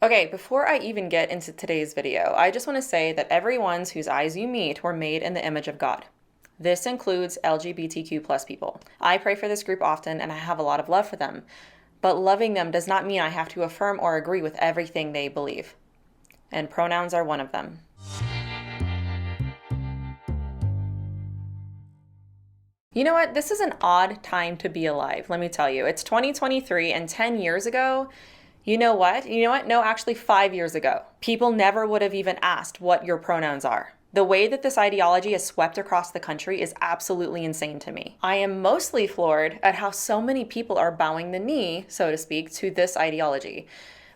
Okay, before I even get into today's video, I just want to say that everyone whose eyes you meet were made in the image of God. This includes LGBTQ plus people. I pray for this group often and I have a lot of love for them, but loving them does not mean I have to affirm or agree with everything they believe. And pronouns are one of them. You know what? This is an odd time to be alive, let me tell you. It's 2023 and 10 years ago, you know what? No, actually 5 years ago, people never would have even asked what your pronouns are. The way that this ideology has swept across the country is absolutely insane to me. I am mostly floored at how so many people are bowing the knee, so to speak, to this ideology.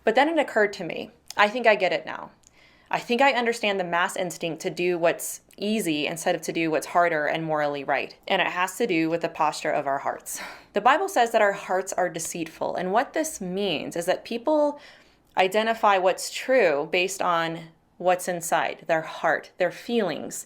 But then it occurred to me, I think I get it now. I think I understand the mass instinct to do what's easy instead of to do what's harder and morally right. And it has to do with the posture of our hearts. The Bible says that our hearts are deceitful. And what this means is that people identify what's true based on what's inside, their heart, their feelings,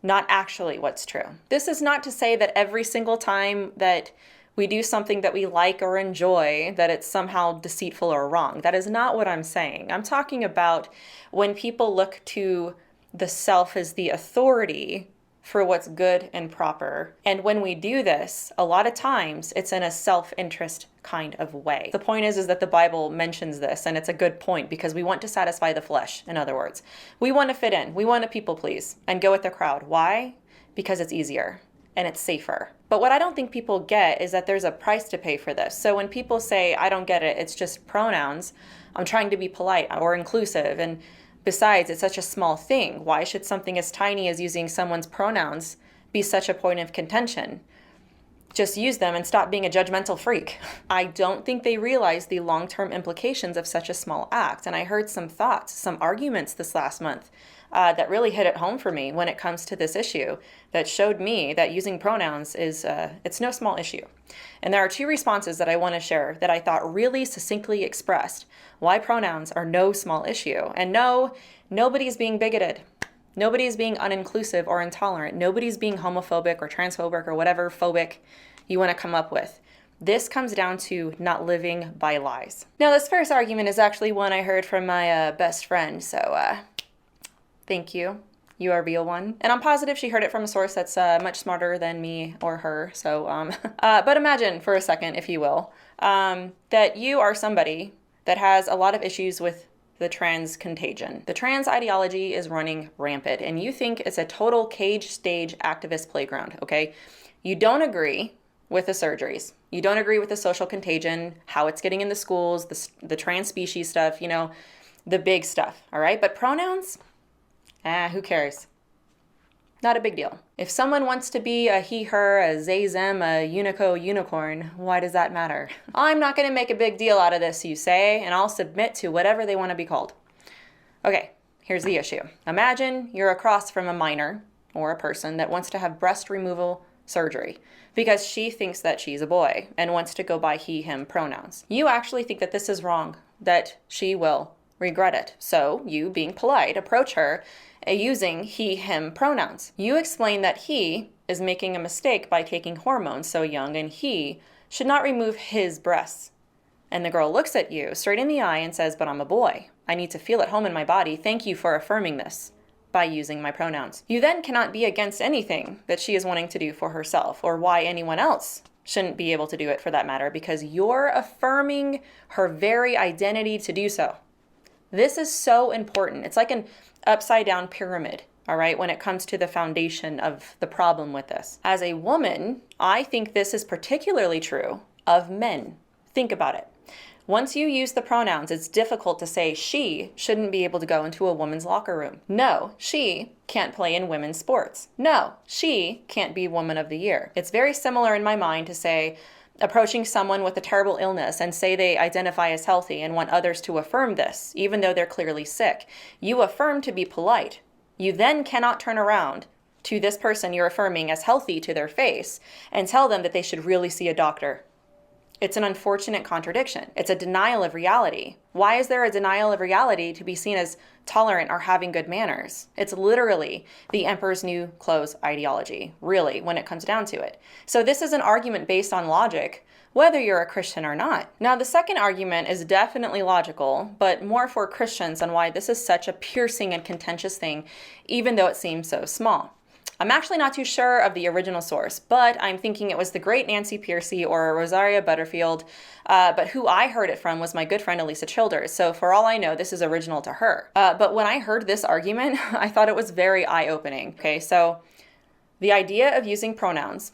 not actually what's true. This is not to say that every single time that we do something that we like or enjoy, that it's somehow deceitful or wrong. That is not what I'm saying. I'm talking about when people look to the self as the authority for what's good and proper. And when we do this, a lot of times it's in a self-interest kind of way. The point is that the Bible mentions this, and it's a good point because we want to satisfy the flesh, in other words. We want to fit in. We want to people please and go with the crowd. Why? Because it's easier and it's safer. But what I don't think people get is that there's a price to pay for this. So when people say, I don't get it, it's just pronouns, I'm trying to be polite or inclusive, and besides, it's such a small thing. Why should something as tiny as using someone's pronouns be such a point of contention? Just use them and stop being a judgmental freak. I don't think they realize the long-term implications of such a small act. And I heard some thoughts, some arguments this last month that really hit it home for me when it comes to this issue, that showed me that using pronouns is, it's no small issue. And there are two responses that I want to share that I thought really succinctly expressed why pronouns are no small issue. And no, nobody's being bigoted. Nobody's being uninclusive or intolerant. Nobody's being homophobic or transphobic or whatever phobic you want to come up with. This comes down to not living by lies. Now, this first argument is actually one I heard from my best friend, so thank you. You are a real one. And I'm positive she heard it from a source that's much smarter than me or her. So, but imagine for a second, if you will, that you are somebody that has a lot of issues with the trans contagion. The trans ideology is running rampant, and you think it's a total cage stage activist playground, okay? You don't agree with the surgeries. You don't agree with the social contagion, how it's getting in the schools, the trans species stuff, you know, the big stuff, all right? But pronouns? Who cares? Not a big deal. If someone wants to be a he, her, a they, them, a unico, unicorn, why does that matter? I'm not going to make a big deal out of this, you say, and I'll submit to whatever they want to be called. Okay, here's the issue. Imagine you're across from a minor or a person that wants to have breast removal surgery because she thinks that she's a boy and wants to go by he, him pronouns. You actually think that this is wrong, that she will regret it. So you, being polite, approach her using he, him pronouns. You explain that he is making a mistake by taking hormones so young and he should not remove his breasts. And the girl looks at you straight in the eye and says, but I'm a boy. I need to feel at home in my body. Thank you for affirming this by using my pronouns. You then cannot be against anything that she is wanting to do for herself or why anyone else shouldn't be able to do it for that matter, because you're affirming her very identity to do so. This is so important. It's like an upside down pyramid, all right, when it comes to the foundation of the problem with this. As a woman, I think this is particularly true of men. Think about it. Once you use the pronouns, it's difficult to say she shouldn't be able to go into a woman's locker room. No, she can't play in women's sports. No, she can't be Woman of the Year. It's very similar in my mind to say, approaching someone with a terrible illness and say they identify as healthy and want others to affirm this, even though they're clearly sick. You affirm to be polite. You then cannot turn around to this person you're affirming as healthy to their face and tell them that they should really see a doctor. It's an unfortunate contradiction. It's a denial of reality. Why is there a denial of reality to be seen as tolerant or having good manners? It's literally the emperor's new clothes ideology, really, when it comes down to it. So this is an argument based on logic whether you're a Christian or not. Now, the second argument is definitely logical, but more for Christians on why this is such a piercing and contentious thing, even though it seems so small. I'm actually not too sure of the original source, but I'm thinking it was the great Nancy Pearcey or Rosaria Butterfield, but who I heard it from was my good friend Elisa Childers, so for all I know, this is original to her. But when I heard this argument, I thought it was very eye-opening. Okay, so the idea of using pronouns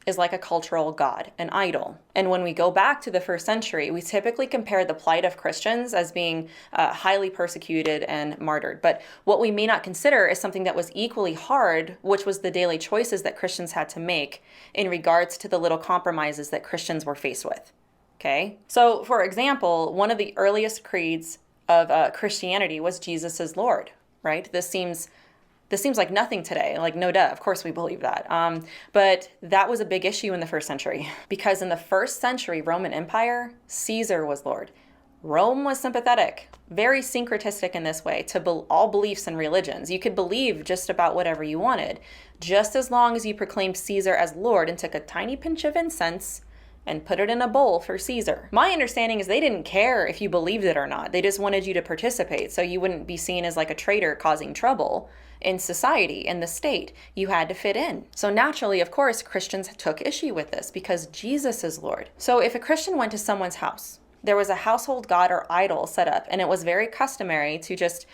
is like a cultural god, an idol. And when we go back to the first century, we typically compare the plight of Christians as being highly persecuted and martyred. But what we may not consider is something that was equally hard, which was the daily choices that Christians had to make in regards to the little compromises that Christians were faced with. Okay? So, for example, one of the earliest creeds of Christianity was Jesus is Lord, right? This seems like nothing today. Like, no duh, of course we believe that. But that was a big issue in the first century because in the first century Roman Empire, Caesar was Lord. Rome was sympathetic, very syncretistic in this way to all beliefs and religions. You could believe just about whatever you wanted, just as long as you proclaimed Caesar as Lord and took a tiny pinch of incense and put it in a bowl for Caesar. My understanding is they didn't care if you believed it or not. They just wanted you to participate so you wouldn't be seen as like a traitor causing trouble in society, in the state. You had to fit in. So naturally, of course, Christians took issue with this because Jesus is Lord. So if a Christian went to someone's house, there was a household god or idol set up, and it was very customary to just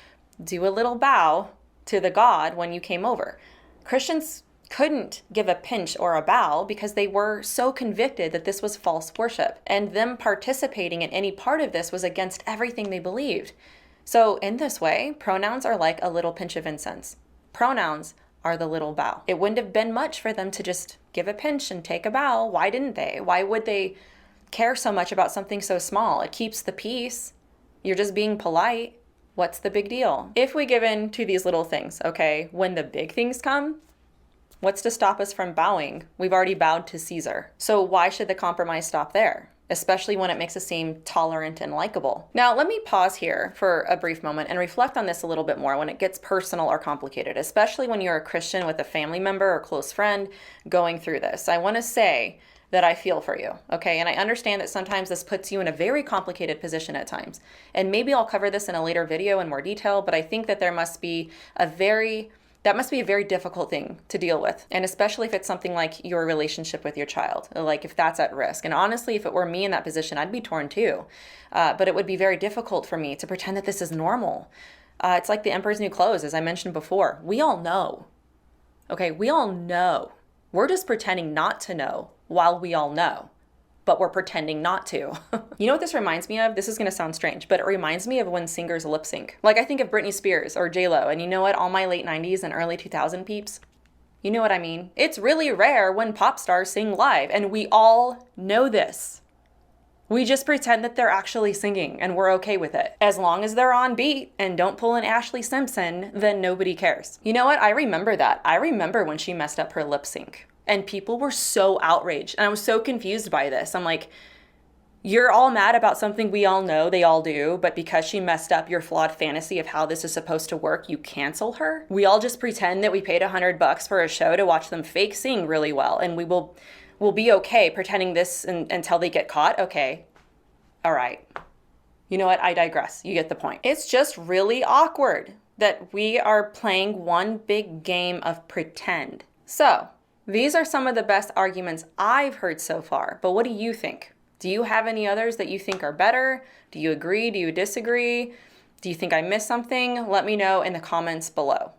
do a little bow to the god when you came over. Christians couldn't give a pinch or a bow because they were so convicted that this was false worship, and them participating in any part of this was against everything they believed. So in this way, pronouns are like a little pinch of incense. Pronouns are the little bow. It wouldn't have been much for them to just give a pinch and take a bow. Why didn't they? Why would they care so much about something so small? It keeps the peace. You're just being polite. What's the big deal? If we give in to these little things, okay, when the big things come, what's to stop us from bowing? We've already bowed to Caesar. So why should the compromise stop there? Especially when it makes us seem tolerant and likable. Now, let me pause here for a brief moment and reflect on this a little bit more when it gets personal or complicated, especially when you're a Christian with a family member or close friend going through this. I want to say that I feel for you, okay? And I understand that sometimes this puts you in a very complicated position at times. And maybe I'll cover this in a later video in more detail, but I think that that must be a very difficult thing to deal with. And especially if it's something like your relationship with your child, like if that's at risk. And honestly, if it were me in that position, I'd be torn too. But it would be very difficult for me to pretend that this is normal. It's like the emperor's new clothes, as I mentioned before. We all know, okay? We all know. We're just pretending not to know while we all know, but we're pretending not to. You know what this reminds me of? This is gonna sound strange, but it reminds me of when singers lip sync. Like I think of Britney Spears or J-Lo, and you know what? All my late 90s and early 2000 peeps, you know what I mean? It's really rare when pop stars sing live, and we all know this. We just pretend that they're actually singing, and we're okay with it. As long as they're on beat and don't pull an Ashley Simpson, then nobody cares. You know what? I remember that. I remember when she messed up her lip sync. And people were so outraged. And I was so confused by this. I'm like, you're all mad about something we all know, they all do, but because she messed up your flawed fantasy of how this is supposed to work, you cancel her? We all just pretend that we paid $100 for a show to watch them fake sing really well, and we'll be okay pretending this until they get caught? Okay. All right. You know what? I digress. You get the point. It's just really awkward that we are playing one big game of pretend. So, these are some of the best arguments I've heard so far, but what do you think? Do you have any others that you think are better? Do you agree? Do you disagree? Do you think I missed something? Let me know in the comments below.